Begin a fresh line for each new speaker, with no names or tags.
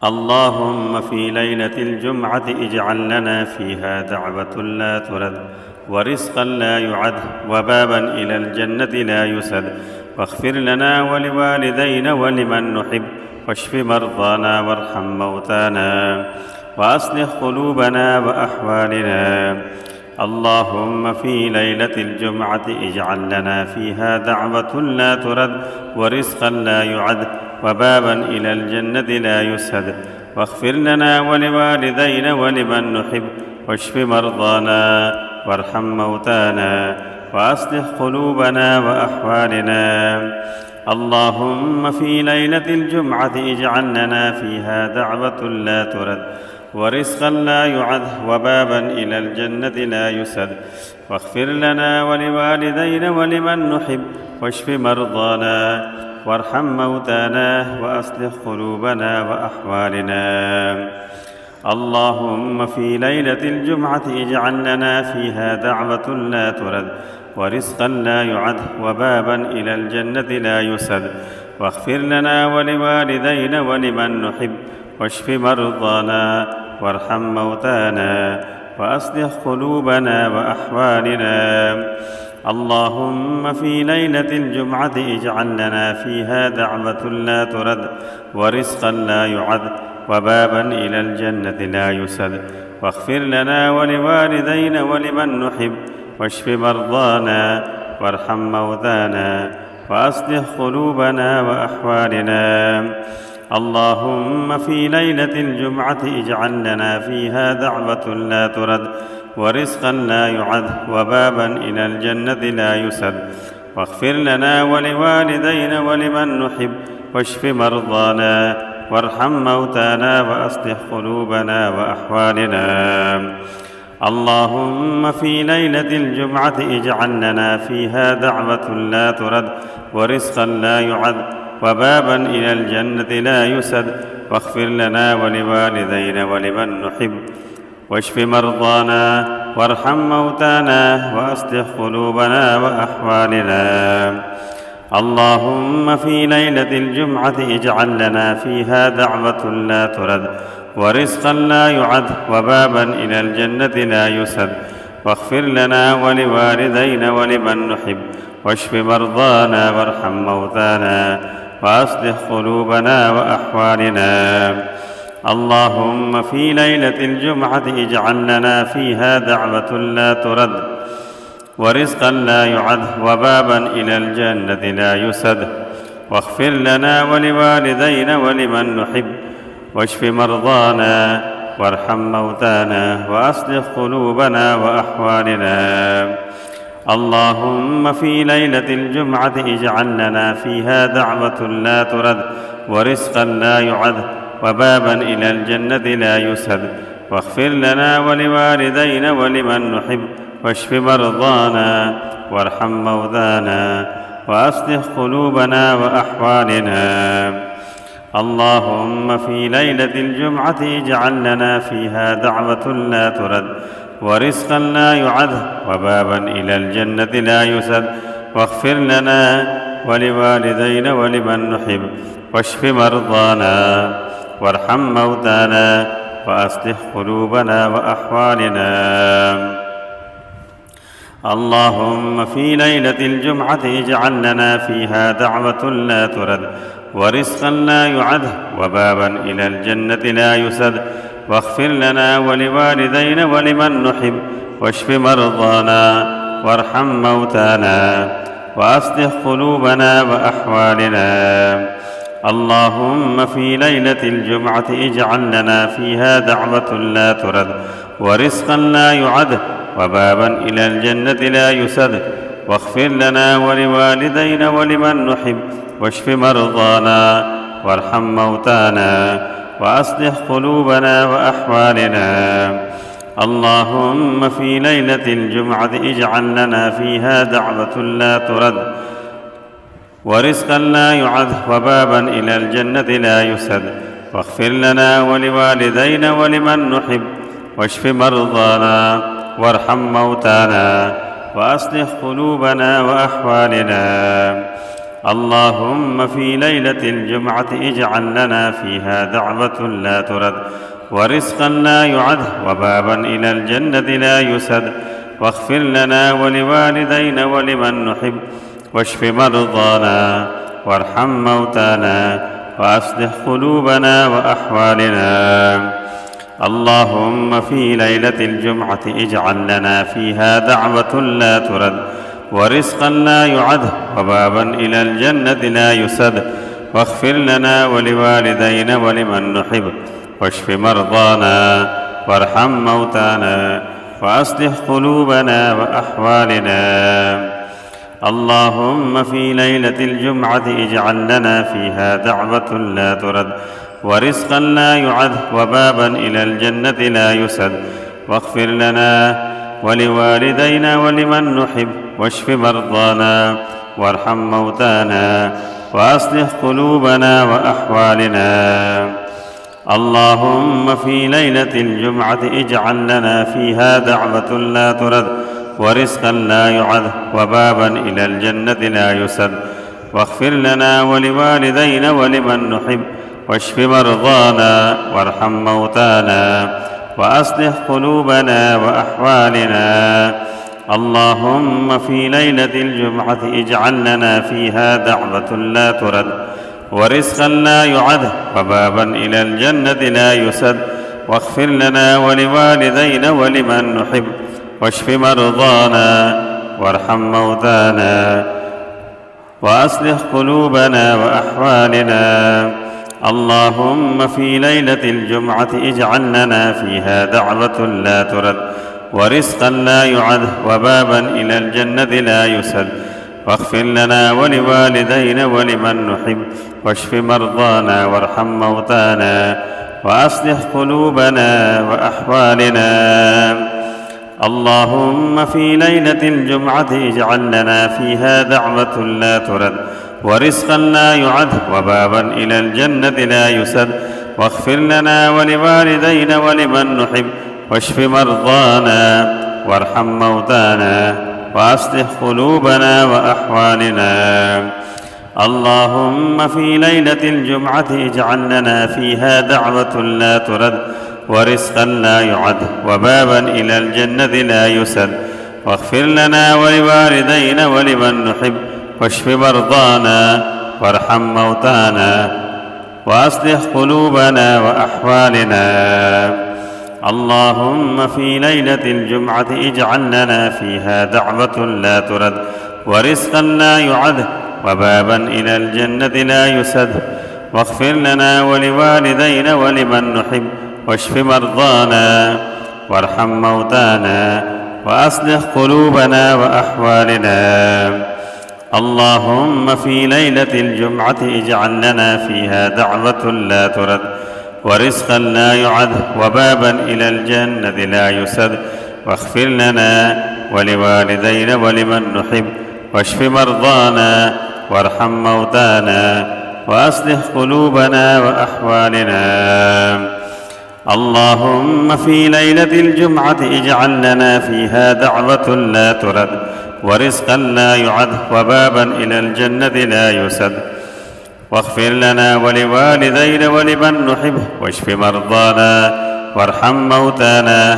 اللهم في ليلة الجمعة اجعل لنا فيها دعوة لا ترد، ورزقا لا يعد، وبابا إلى الجنة لا يسد، واغفر لنا ولوالدينا ولمن نحب، واشف مرضانا وارحم موتانا، وأصلح قلوبنا وأحوالنا. اللهم في ليلة الجمعة اجعل لنا فيها دعوة لا ترد، ورزقا لا يعد، وبابا إلى الجنة لا يسد، واغفر لنا ولوالدينا ولمن نحب، واشف مرضانا وارحم موتانا، وأصلح قلوبنا وأحوالنا. اللهم في ليلة الجمعة اجعل لنا فيها دعوة لا ترد، ورزقا لا يعد، وبابا إلى الجنة لا يسد، واغفر لنا ولوالدينا ولمن نحب، واشف مرضانا وارحم موتانا، وأصلح قلوبنا وأحوالنا. اللهم في ليلة الجمعة اجعل لنا فيها دعوة لا ترد، ورزقا لا يعد، وبابا إلى الجنة لا يسد، واغفر لنا ولوالدينا ولمن نحب، واشف مرضانا وارحم موتانا، وأصلح قلوبنا وأحوالنا. اللهم في ليلة الجمعة اجعل لنا فيها دعوة لا ترد، ورزقا لا يعد، وبابا إلى الجنة لا يسد، واغفر لنا ولوالدينا ولمن نحب، واشف مرضانا وارحم موتانا، وأصلح قلوبنا وأحوالنا. اللهم في ليلة الجمعة اجعل لنا فيها دعوة لا ترد، ورزقا لا يعد، وبابا إلى الجنة لا يسد، واغفر لنا ولوالدينا ولمن نحب، واشف مرضانا وارحم موتانا، وأصلح قلوبنا وأحوالنا. اللهم في ليلة الجمعة اجعل لنا فيها دعوة لا ترد، ورزقا لا يعد، وبابا إلى الجنة لا يسد، واغفر لنا ولوالدينا ولمن نحب، واشف مرضانا وارحم موتانا، وأصلح قلوبنا وأحوالنا. اللهم في ليلة الجمعة اجعل لنا فيها دعوة لا ترد، ورزقا لا يعد، وبابا إلى الجنة لا يسد، واغفر لنا ولوالدينا ولمن نحب، واشف مرضانا وارحم موتانا، وأصلح قلوبنا وأحوالنا. اللهم في ليلة الجمعة اجعل لنا فيها دعوة لا ترد، ورزقا لا يعد، وبابا إلى الجنة لا يسد، واغفر لنا ولوالدينا ولمن نحب، واشف مرضانا وارحم موتانا، وأصلح قلوبنا وأحوالنا. اللهم في ليلة الجمعة اجعل لنا فيها دعوة لا ترد، ورزقا لا يعد، وبابا إلى الجنة لا يسد، واغفر لنا ولوالدينا ولمن نحب، واشف مرضانا وارحم موتانا، وأصلح قلوبنا وأحوالنا. اللهم في ليلة الجمعة اجعل لنا فيها دعوة لا ترد، ورزقا لا يعد، وبابا إلى الجنة لا يسد، واغفر لنا ولوالدينا ولمن نحب، واشف مرضانا وارحم موتانا، وأصلح قلوبنا وأحوالنا. اللهم في ليلة الجمعة اجعل لنا فيها دعوة لا ترد، ورزقا لا يعد، وبابا إلى الجنة لا يسد، واغفر لنا ولوالدينا ولمن نحب، واشف مرضانا وارحم موتانا، وأصلح قلوبنا وأحوالنا. اللهم في ليلة الجمعة اجعل لنا فيها دعوة لا ترد، ورزقا لا يعد، وبابا إلى الجنة لا يسد، واغفر لنا ولوالدينا ولمن نحب، واشف مرضانا وارحم موتانا، وأصلح قلوبنا وأحوالنا. اللهم في ليلة الجمعة اجعل لنا فيها دعوة لا ترد، ورزقا لا يعد، وبابا إلى الجنة لا يسد، واغفر لنا ولوالدينا ولمن نحب، واشف مرضانا وارحم موتانا، وأصلح قلوبنا وأحوالنا. اللهم في ليلة الجمعة اجعل لنا فيها دعوة لا ترد ورزقا لا يعد وبابا إلى الجنة لا يسد، واغفر لنا ولوالدينا ولمن نحب، واشف مرضانا وارحم موتانا وأصلح قلوبنا وأحوالنا. اللهم في ليلة الجمعة اجعل لنا فيها دعوة لا ترد ورزقا لا يعد وبابا إلى الجنة لا يسد، واغفر لنا ولوالدينا ولمن نحب، واشف مرضانا وارحم موتانا وأصلح قلوبنا وأحوالنا. اللهم في ليلة الجمعة اجعل لنا فيها دعوة لا ترد ورزقا لا يعد وبابا إلى الجنة لا يسد، واغفر لنا ولوالدينا ولمن نحب، واشف مرضانا وارحم موتانا وأصلح قلوبنا وأحوالنا. اللهم في ليلة الجمعة اجعل لنا فيها دعوة لا ترد ورزقا لا يعد وبابا إلى الجنة لا يسد، واغفر لنا ولوالدينا ولمن نحب، واشف مرضانا وارحم موتانا وأصلح قلوبنا وأحوالنا. اللهم في ليلة الجمعة اجعل لنا فيها دعوة لا ترد ورزقا لا يعد وبابا إلى الجنة لا يسد، واغفر لنا ولوالدينا ولمن نحب، واشف مرضانا وارحم موتانا وأصلح قلوبنا وأحوالنا. اللهم في ليلة الجمعة اجعل لنا فيها دعوة لا ترد ورزقا لا يعد وبابا إلى الجنة لا يسد، واغفر لنا ولوالدينا ولمن نحب، واشف مرضانا وارحم موتانا وأصلح قلوبنا وأحوالنا. اللهم في ليلة الجمعة اجعل لنا فيها دعوة لا ترد ورزقا لا يعد وبابا إلى الجنة لا يسد، واغفر لنا ولوالدينا ولمن نحب، واشف مرضانا وارحم موتانا وأصلح قلوبنا وأحوالنا. اللهم في ليلة الجمعة اجعل لنا فيها دعوة لا ترد ورزقا لا يعد وبابا إلى الجنة لا يسد، واغفر لنا ولوالدينا ولمن نحب، واشف مرضانا وارحم موتانا وأصلح قلوبنا وأحوالنا. اللهم في ليلة الجمعة اجعل لنا فيها دعوة لا ترد ورزقا لا يعد وبابا إلى الجنة لا يسد، واغفر لنا ولوالدينا ولمن نحب، واشف مرضانا وارحم موتانا وأصلح قلوبنا وأحوالنا. اللهم في ليلة الجمعة اجعل لنا فيها دعوة لا ترد ورزقا لا يعد وبابا إلى الجنة لا يسد، واغفر لنا ولوالدينا ولمن نحب، واشف مرضانا وارحم موتانا وأصلح قلوبنا وأحوالنا. اللهم في ليلة الجمعة اجعل لنا فيها دعوة لا ترد ورزقا لا يعد وبابا إلى الجنة لا يسد، واغفر لنا ولوالدينا ولمن نحب، واشف مرضانا وارحم موتانا